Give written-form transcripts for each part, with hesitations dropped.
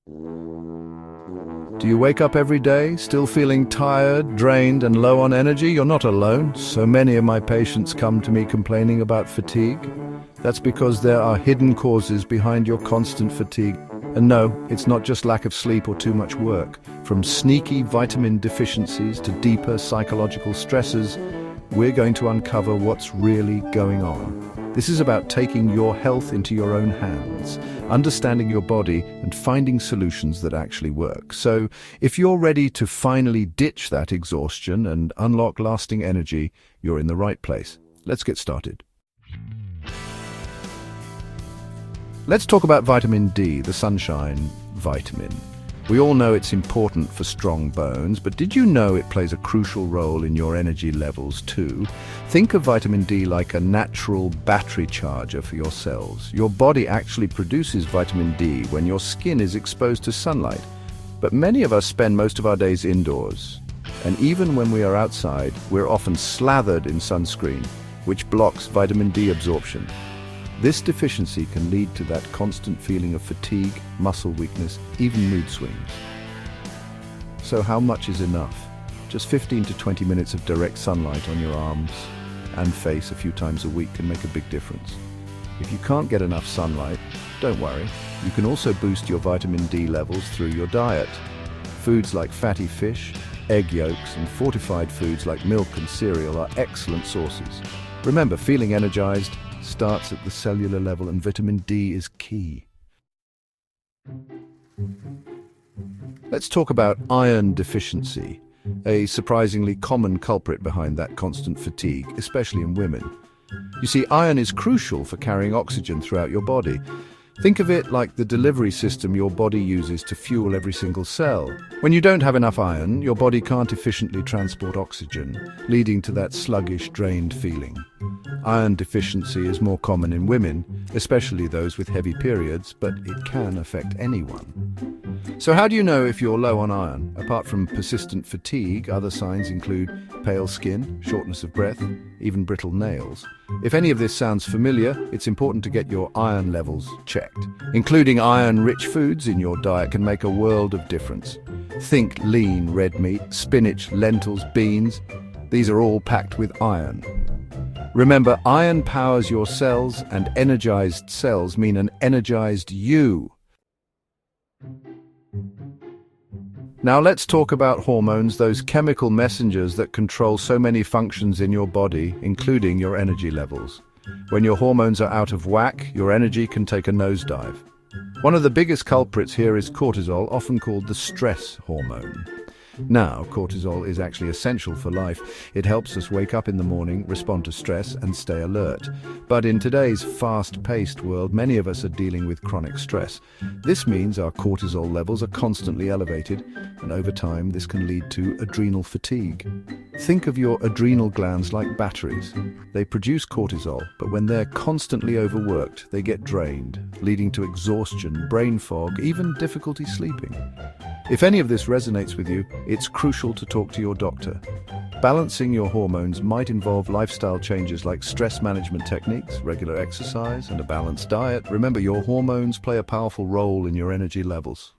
Do you wake up every day still feeling tired, drained, and low on energy? You're not alone. So many of my patients come to me complaining about fatigue. That's because there are hidden causes behind your constant fatigue. And no, it's not just lack of sleep or too much work. From sneaky vitamin deficiencies to deeper psychological stresses, we're going to uncover what's really going on. This is about taking your health into your own hands, understanding your body, and finding solutions that actually work. So, if you're ready to finally ditch that exhaustion and unlock lasting energy, you're in the right place. Let's get started. Let's talk about vitamin D, the sunshine vitamin. We all know it's important for strong bones, but did you know it plays a crucial role in your energy levels too? Think of vitamin D like a natural battery charger for your cells. Your body actually produces vitamin D when your skin is exposed to sunlight. But many of us spend most of our days indoors. And even when we are outside, we're often slathered in sunscreen, which blocks vitamin D absorption. This deficiency can lead to that constant feeling of fatigue, muscle weakness, even mood swings. So how much is enough? Just 15 to 20 minutes of direct sunlight on your arms and face a few times a week can make a big difference. If you can't get enough sunlight, don't worry. You can also boost your vitamin D levels through your diet. Foods like fatty fish, egg yolks, and fortified foods like milk and cereal are excellent sources. Remember, feeling energized starts at the cellular level, and vitamin D is key. Let's talk about iron deficiency, a surprisingly common culprit behind that constant fatigue, especially in women. You see, iron is crucial for carrying oxygen throughout your body. Think of it like the delivery system your body uses to fuel every single cell. When you don't have enough iron, your body can't efficiently transport oxygen, leading to that sluggish, drained feeling. Iron deficiency is more common in women, especially those with heavy periods, but it can affect anyone. So how do you know if you're low on iron? Apart from persistent fatigue, other signs include pale skin, shortness of breath, even brittle nails. If any of this sounds familiar, it's important to get your iron levels checked. Including iron-rich foods in your diet can make a world of difference. Think lean red meat, spinach, lentils, beans. These are all packed with iron. Remember, iron powers your cells, and energized cells mean an energized you. Now let's talk about hormones, those chemical messengers that control so many functions in your body, including your energy levels. When your hormones are out of whack, your energy can take a nosedive. One of the biggest culprits here is cortisol, often called the stress hormone. Now, cortisol is actually essential for life. It helps us wake up in the morning, respond to stress, and stay alert. But in today's fast-paced world, many of us are dealing with chronic stress. This means our cortisol levels are constantly elevated, and over time, this can lead to adrenal fatigue. Think of your adrenal glands like batteries. They produce cortisol, but when they're constantly overworked, they get drained, leading to exhaustion, brain fog, even difficulty sleeping. If any of this resonates with you, it's crucial to talk to your doctor. Balancing your hormones might involve lifestyle changes like stress management techniques, regular exercise, and a balanced diet. Remember, your hormones play a powerful role in your energy levels.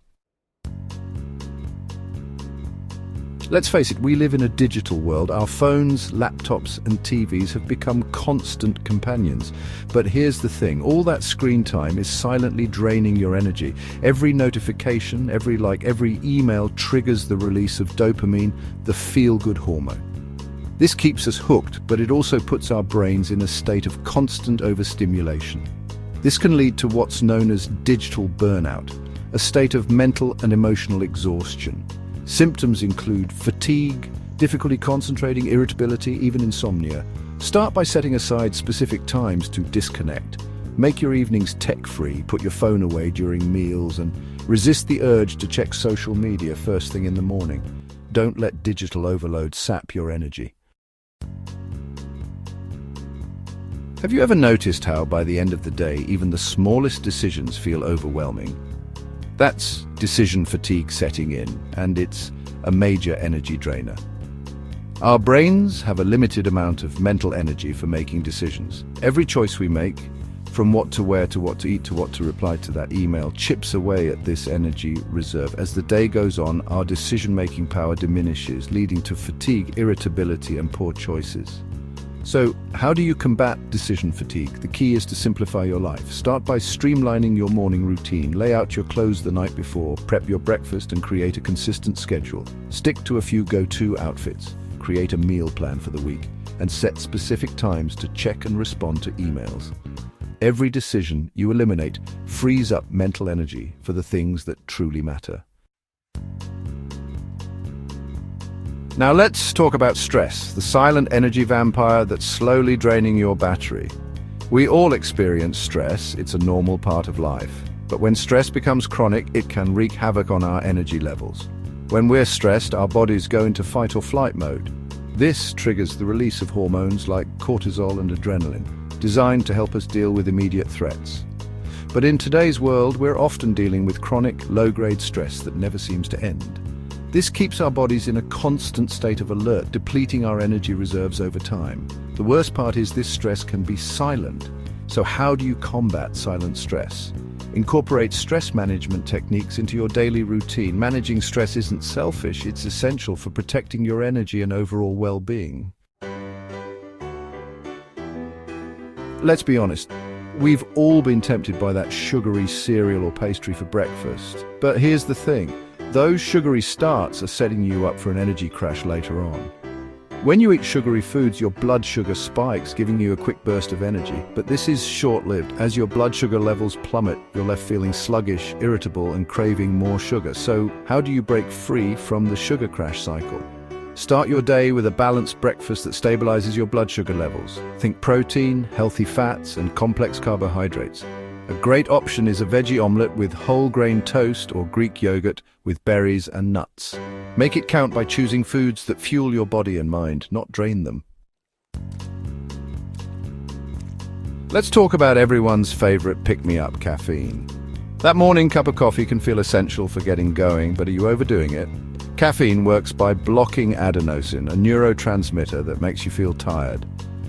Let's face it, we live in a digital world. Our phones, laptops, and TVs have become constant companions. But here's the thing, all that screen time is silently draining your energy. Every notification, every like, every email triggers the release of dopamine, the feel-good hormone. This keeps us hooked, but it also puts our brains in a state of constant overstimulation. This can lead to what's known as digital burnout, a state of mental and emotional exhaustion. Symptoms include fatigue, difficulty concentrating, irritability, even insomnia. Start by setting aside specific times to disconnect. Make your evenings tech-free, put your phone away during meals, and resist the urge to check social media first thing in the morning. Don't let digital overload sap your energy. Have you ever noticed how, by the end of the day, even the smallest decisions feel overwhelming? That's decision fatigue setting in, and it's a major energy drainer. Our brains have a limited amount of mental energy for making decisions. Every choice we make, from what to wear to what to eat to what to reply to that email, chips away at this energy reserve. As the day goes on, our decision-making power diminishes, leading to fatigue, irritability, and poor choices. So, how do you combat decision fatigue? The key is to simplify your life. Start by streamlining your morning routine. Lay out your clothes the night before, prep your breakfast, and create a consistent schedule. Stick to a few go-to outfits. Create a meal plan for the week, and set specific times to check and respond to emails. Every decision you eliminate frees up mental energy for the things that truly matter. Now let's talk about stress, the silent energy vampire that's slowly draining your battery. We all experience stress, it's a normal part of life. But when stress becomes chronic, it can wreak havoc on our energy levels. When we're stressed, our bodies go into fight or flight mode. This triggers the release of hormones like cortisol and adrenaline, designed to help us deal with immediate threats. But in today's world, we're often dealing with chronic, low-grade stress that never seems to end. This keeps our bodies in a constant state of alert, depleting our energy reserves over time. The worst part is this stress can be silent. So how do you combat silent stress? Incorporate stress management techniques into your daily routine. Managing stress isn't selfish, it's essential for protecting your energy and overall well-being. Let's be honest, we've all been tempted by that sugary cereal or pastry for breakfast. But here's the thing. Those sugary starts are setting you up for an energy crash later on. When you eat sugary foods, your blood sugar spikes, giving you a quick burst of energy. But this is short-lived. As your blood sugar levels plummet, you're left feeling sluggish, irritable, and craving more sugar. So, how do you break free from the sugar crash cycle? Start your day with a balanced breakfast that stabilizes your blood sugar levels. Think protein, healthy fats, and complex carbohydrates. A great option is a veggie omelette with whole grain toast or Greek yogurt with berries and nuts. Make it count by choosing foods that fuel your body and mind, not drain them. Let's talk about everyone's favorite pick-me-up, caffeine. That morning cup of coffee can feel essential for getting going, but are you overdoing it? Caffeine works by blocking adenosine, a neurotransmitter that makes you feel tired.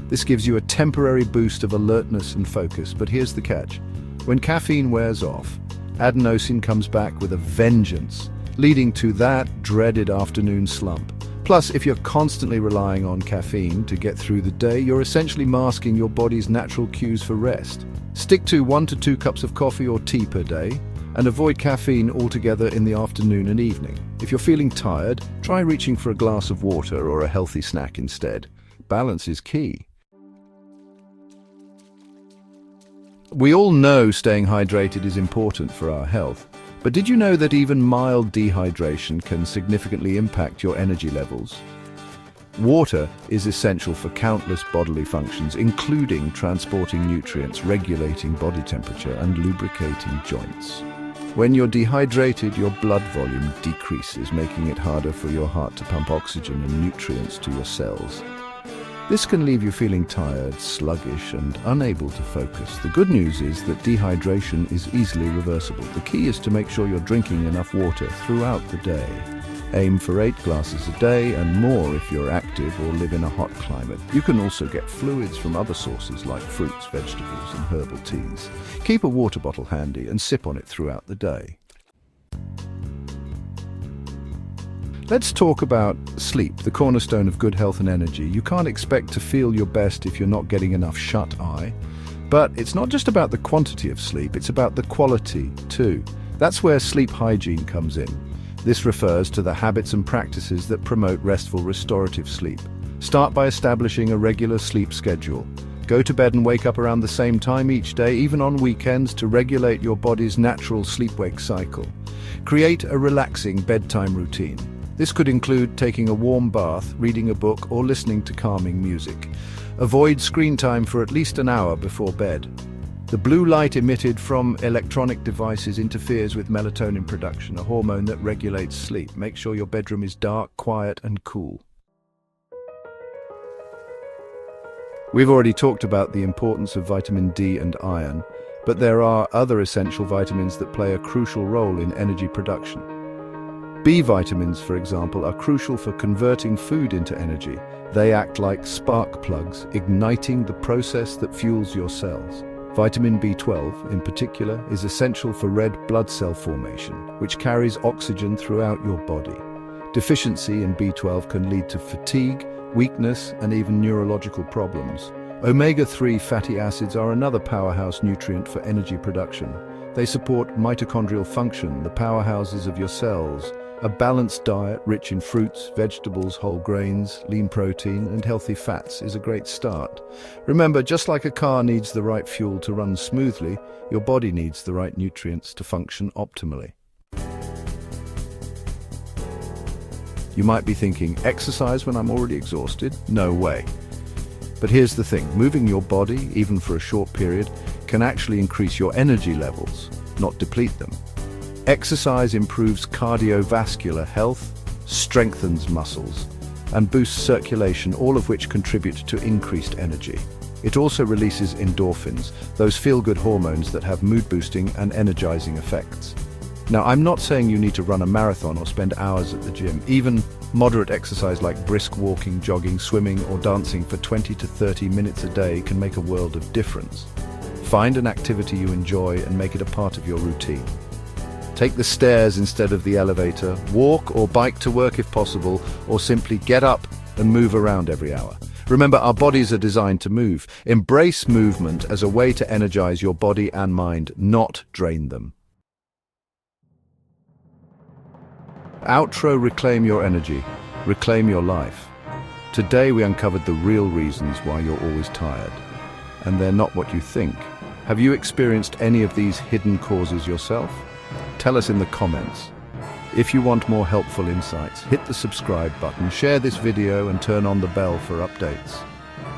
This gives you a temporary boost of alertness and focus, but here's the catch. When caffeine wears off, adenosine comes back with a vengeance, leading to that dreaded afternoon slump. Plus, if you're constantly relying on caffeine to get through the day, you're essentially masking your body's natural cues for rest. Stick to 1 to 2 cups of coffee or tea per day, and avoid caffeine altogether in the afternoon and evening. If you're feeling tired, try reaching for a glass of water or a healthy snack instead. Balance is key. We all know staying hydrated is important for our health, but did you know that even mild dehydration can significantly impact your energy levels? Water is essential for countless bodily functions, including transporting nutrients, regulating body temperature, and lubricating joints. When you're dehydrated, your blood volume decreases, making it harder for your heart to pump oxygen and nutrients to your cells. This can leave you feeling tired, sluggish, and unable to focus. The good news is that dehydration is easily reversible. The key is to make sure you're drinking enough water throughout the day. Aim for 8 glasses a day and more if you're active or live in a hot climate. You can also get fluids from other sources like fruits, vegetables, and herbal teas. Keep a water bottle handy and sip on it throughout the day. Let's talk about sleep, the cornerstone of good health and energy. You can't expect to feel your best if you're not getting enough shut-eye. But it's not just about the quantity of sleep, it's about the quality too. That's where sleep hygiene comes in. This refers to the habits and practices that promote restful, restorative sleep. Start by establishing a regular sleep schedule. Go to bed and wake up around the same time each day, even on weekends, to regulate your body's natural sleep-wake cycle. Create a relaxing bedtime routine. This could include taking a warm bath, reading a book, or listening to calming music. Avoid screen time for at least an hour before bed. The blue light emitted from electronic devices interferes with melatonin production, a hormone that regulates sleep. Make sure your bedroom is dark, quiet, and cool. We've already talked about the importance of vitamin D and iron, but there are other essential vitamins that play a crucial role in energy production. B vitamins, for example, are crucial for converting food into energy. They act like spark plugs, igniting the process that fuels your cells. Vitamin B12, in particular, is essential for red blood cell formation, which carries oxygen throughout your body. Deficiency in B12 can lead to fatigue, weakness, and even neurological problems. Omega-3 fatty acids are another powerhouse nutrient for energy production. They support mitochondrial function, the powerhouses of your cells. A balanced diet rich in fruits, vegetables, whole grains, lean protein, and healthy fats is a great start. Remember, just like a car needs the right fuel to run smoothly, your body needs the right nutrients to function optimally. You might be thinking, exercise when I'm already exhausted? No way. But here's the thing, moving your body, even for a short period, can actually increase your energy levels, not deplete them. Exercise improves cardiovascular health, strengthens muscles, and boosts circulation, all of which contribute to increased energy. It also releases endorphins, those feel-good hormones that have mood-boosting and energizing effects. Now, I'm not saying you need to run a marathon or spend hours at the gym. Even moderate exercise like brisk walking, jogging, swimming, or dancing for 20 to 30 minutes a day can make a world of difference. Find an activity you enjoy and make it a part of your routine. Take the stairs instead of the elevator, walk or bike to work if possible, or simply get up and move around every hour. Remember, our bodies are designed to move. Embrace movement as a way to energize your body and mind, not drain them. Outro: reclaim your energy, reclaim your life. Today we uncovered the real reasons why you're always tired. And they're not what you think. Have you experienced any of these hidden causes yourself? Tell us in the comments. If you want more helpful insights, hit the subscribe button, share this video, and turn on the bell for updates.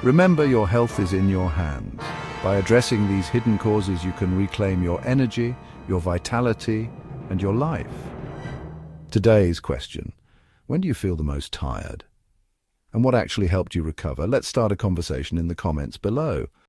Remember, your health is in your hands. By addressing these hidden causes, you can reclaim your energy, your vitality, and your life. Today's question: when do you feel the most tired? And what actually helped you recover? Let's start a conversation in the comments below.